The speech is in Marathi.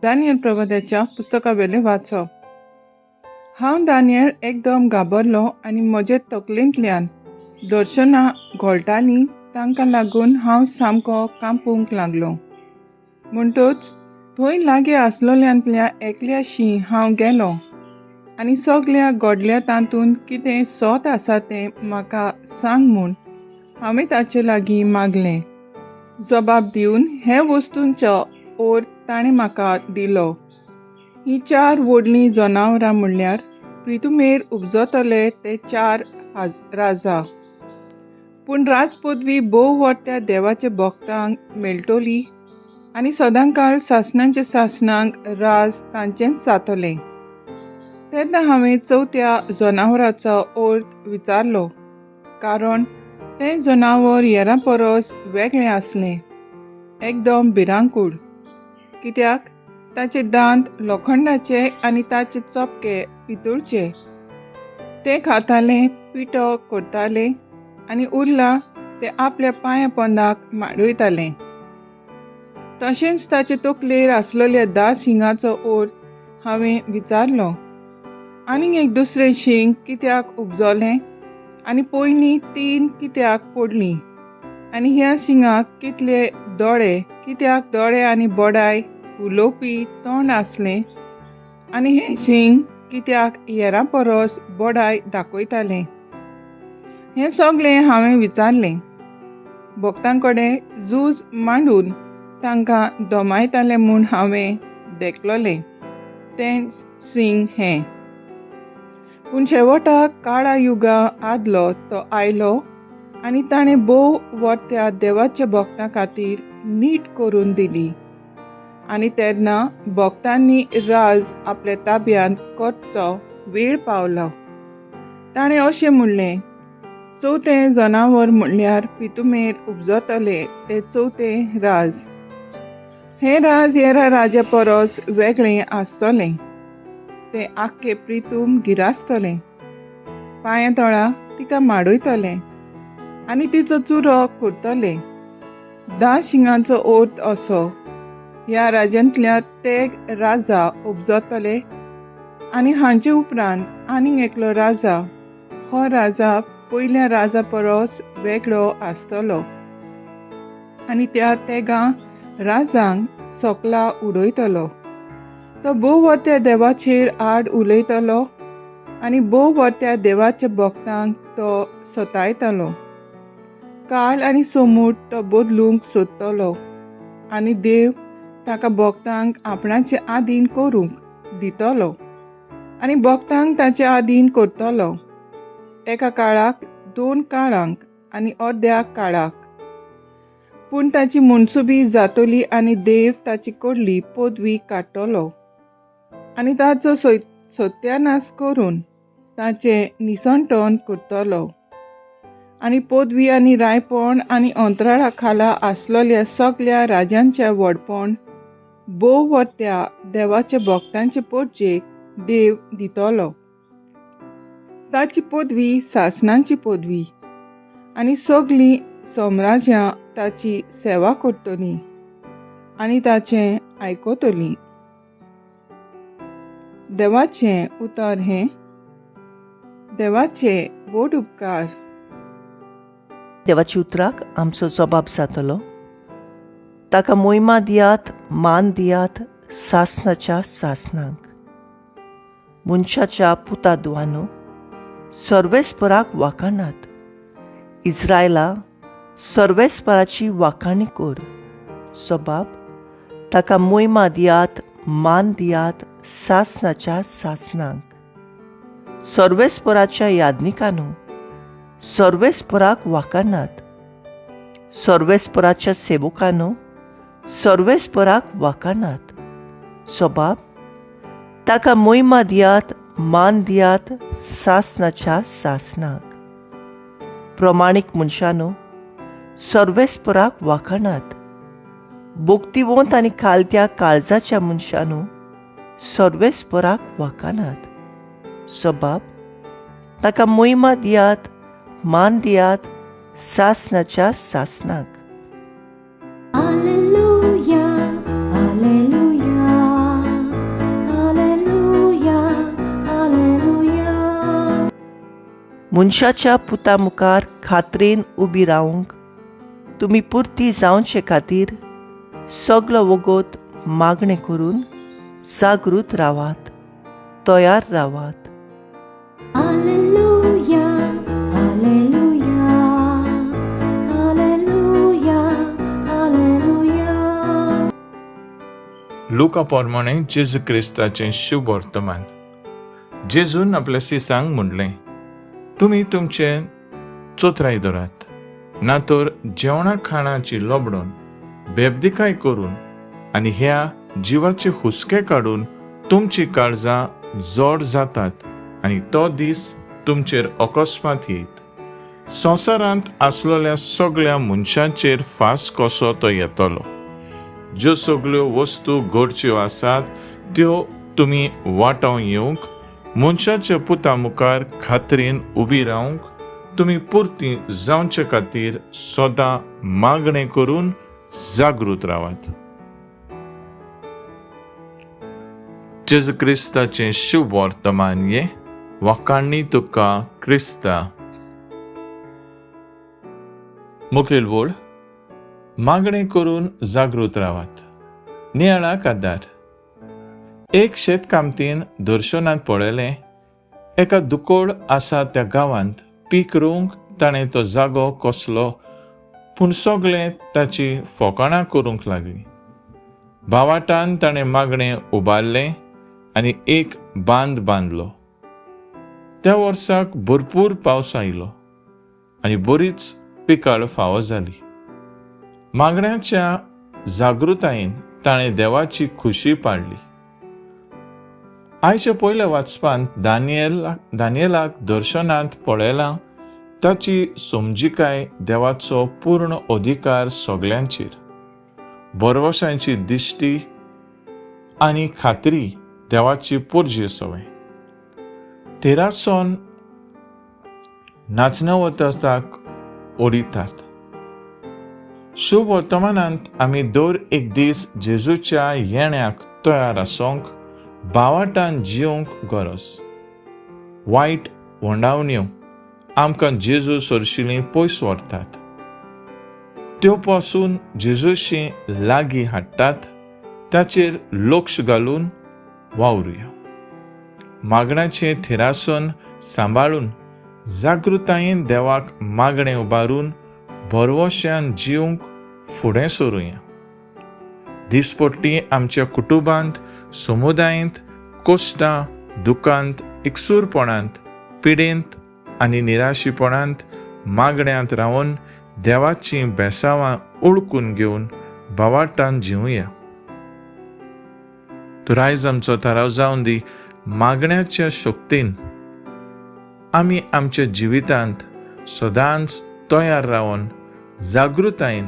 दानियल प्रवक्त्याच्या पुस्तकावेले वाचप. हांव दानियल एकदम घाबरलो आनी म्हजे तकलेंतल्यान दर्शनां घोळटालीं तांकां लागून हांव सामको कांपूंक लागलो. म्हणटच थंय लागीं आसलोल्यांतल्या एकल्याशी हांव गेलो आनी सगल्या घडल्या तातूंत कितें सोत आसा तें म्हाका सांग म्हूण हांवें ताचे लागीं मागलें. जबाब दिवन हे वस्तूंचो अर्थ ताणें म्हाका दिलो. हीं 4 व्हडलीं जनावरां म्हणल्यार पृथ्वीमेर उपजतले ते 4 राजा. पूण राजपदवी भोव वर्त्या देवाच्या भक्तांक मेळटली आनी सदांकाळ सासणांच्या सासणांक राज तांचेंच जातलें. तेन्ना हांवें 4थ्या जनावराचो अर्थ विचारलो, कारण तें जनावर हेरां परस वेगळें आसलें, एकदम भिरांकूळ, कित्याक ताचे दांत लोखंडाचे आनी ताचे चपके पितूळचे. ते खाताले, पिठो करताले आनी उरलां ते आपल्या पांया पोंदाक मांडयताले. तशेंच ताचे तकलेर आसलेल्या 10 शिंगांचो अर्थ हांवें विचारलो. आनीक एक दुसरें शिंग कित्याक उपजलें आनी पयलीं 3 कित्याक पडलीं, आनी ह्या शिंगाक कितले दोळे, कित्याक दोळे आनी बोडाय उलोवपी तोंड आसलें, आनी हें शिंग कित्याक हेरां परस बोडाय दाखयतालें. हें सगळें हांवें विचारलें. भक्तांकडेन झूज मांडून तांकां दोमायताले म्हूण हांवें देखलोलें. तेंच शिंग हें. पूण शेवटाक काळा युगा आदलो तो आयलो आनी ताणें भोव वर्त्या देवाच्या भक्तां खातीर नीट करून दिली. आनी तेन्ना भक्तांनी राज आपल्या ताब्यांत करचो वेळ पावलो. ताणें अशें म्हणलें, 4थें जनावर म्हणल्यार पितूमेर उपजतलें तें 4थें राज. हें राज हेरां राजा परस वेगळें आसतलें. तें आख्खें पृथ्वी गिरासतलें, पांयां तळा तिका मांडयतलें आनी तिचो चुरो करतलें. 10 शिंगांचो अर्थ असो, ह्या राज्यांतल्या तेग राजा उपजतले आनी हांचे उपरांत आनीक एकलो राजा. हो राजा पयल्या राजा परस वेगळो आसतलो आनी त्या तेगा राजांक सकला उडयतलो. तो भोव वर्त्या देवाचेर आड उलयतलो आनी भोव वर्त्या देवाच्या भक्तांक तो सतायतलो. काळ आनी समूट तो बदलूंक सोदतलो आनी देव ताका भक्तांक आपणाचे आधीन करूंक दितलो आनी भक्तांक ताचे आधीन करतलो. एका काळाक 2 काळांक आनी अर्द्या काळाक. पूण ताची मनसुबी जातली आनी देव ताची कडली पदवी काडटलो आनी ताचो सत्यानाश करून ताचें निसणटण करतलो. आनी पदवी आनी रायपण आनी अंतराळा खाला आसलेल्या सगल्या राजांचें व्हडपण भोव वर्त्या देवाच्या भक्तांचे पोटचेक देव दितलो. ताची पदवी सासणांची पदवी आनी सगलीं सम्राज्यां ताची सेवा करतलीं आनी ताचें आयकतलीं. देवाचें उतर हें. देवाचे बोड उपकार. देवाच्या उतराक आमचो जबाब जातलो. ताका मोहिमा दियात, मान दियात सासणाच्या सासणांक. मनशाच्या पुता दुआनो सर्वेस्पराक वाखाणात. इस्रायला सर्वेस्पराची वाखाणी कर. जबाब, ताका मोहिमा दियात, मान दियात सासणाच्या सासणांक. सर्वेस्पराच्या याज्ञिकानो सर्वेस्पराक वाखाणात. सर्वेस्पराच्या सेवकानो सर्वेस्पराक वाखाणात. जबाब, ताका मोहिमा दियात, मान दियात सासणाच्या सासणांक. प्रमाणीक मनशानो सर्वेस्पराक वाखाणात. भोक्तिवंत आनी खालत्या काळजाच्या मनशानो सर्वेस्पराक वाखाणात. जबाब, ताका मोहिमा दियात, मान दियात सासणाच्या सासणांक. Alleluia, Alleluia. मनशाच्या पुता मुखार खात्रेन उबी रावंक तुमी पुर्ती जावचे खातीर सगलो वगोत मागणें करून जागृत रावात, तयार रावात. Hallelujah, hallelujah, hallelujah, hallelujah. लुका पोरमोणे जेजू क्रिस्ताचें शुभ वर्तमान. जेजून आपल्या सिसांक म्हणलें, तुमी तुमचें चोत्राय दवरात, ना तर जेवणा खाणाची लोबडोन बेबदिकाय करून आनी ह्या जिवाचे हुस्के काडून तुमची काळजां जोड जातात आनी तो दीस तुमचेर अकस्मात येत. संवसारांत आसलेल्या सगळ्या मनशांचेर फास कसो तो येतलो. ज्यो सगळ्यो वस्तू घडच्यो आसात त्यो तुमी वाटाव येवंक, मनशाच्या पुता मुखार खात्रेन उबी रावंक, तुमी पुर्ती जावचे खातीर सदां मागणें करून जागृत रावात. जेजू क्रिस्ताचें शुभ वर्तमान ये वाकाणणी तुका क्रिस्ता. मुखेल वळ, मागणें करून जागृत रावात. नियाळाक आदार. एक शेतकामतीन दर्शनांत पळयलें, एका दुकोड आसा त्या गांवांत पीक रोवंक ताणें तो जागो कसलो, पूण सगळें ताची फकाणां करूंक लागलीं. भावाटान ताणें मागणें उबारलें आनी एक बांद बांदलो. त्या वर्साक भरपूर पावस आयलो आनी बरीच पिकाळ फावो जाली. मागण्याच्या जागृतायेन ताणें देवाची खुशी पाडली. आयच्या पयल्या वाचपांत दानियेलाक दर्शनांत पळयलां ताची समजिकाय देवाचो पूर्ण अधिकार सगळ्यांचेर, बरवशांची दिश्टी आनी खात्री देवाची पुर्जी सवय. तेरासोन नाचना वताक ओडितात. शुभ वर्तमानांत आमी दर एक दीस जेजूच्या येण्याक तयार आसोंक, भावाटान जिवंक गरज. वायट वंडावण्यो आमकां जेजू सरशिलीं पयस व्हरतात. त्यो पासून जेजूशी लागीं हाडटात, ताचेर लक्ष घालून वावरुया. मागणाचें थिरासन सांबाळून जागृतायेन देवाक मागणें उबारून बरवश्यान जिवंक फुडें सरुया. दिसपट्टी आमच्या कुटुंबांत, समुदायांत, कश्टां, दुखांत, एकसूरपणांत, पिडेंत आनी निराशीपणांत मागण्यांत रावन देवाचीं बेसावां उळकून घेवन भावाटान जिवुया. तूं आयज आमचो थाराव जावन दी. मागण्याच्या शक्तीन आमी आमच्या जिवितांत सदांच तयार रावन जागृतायेन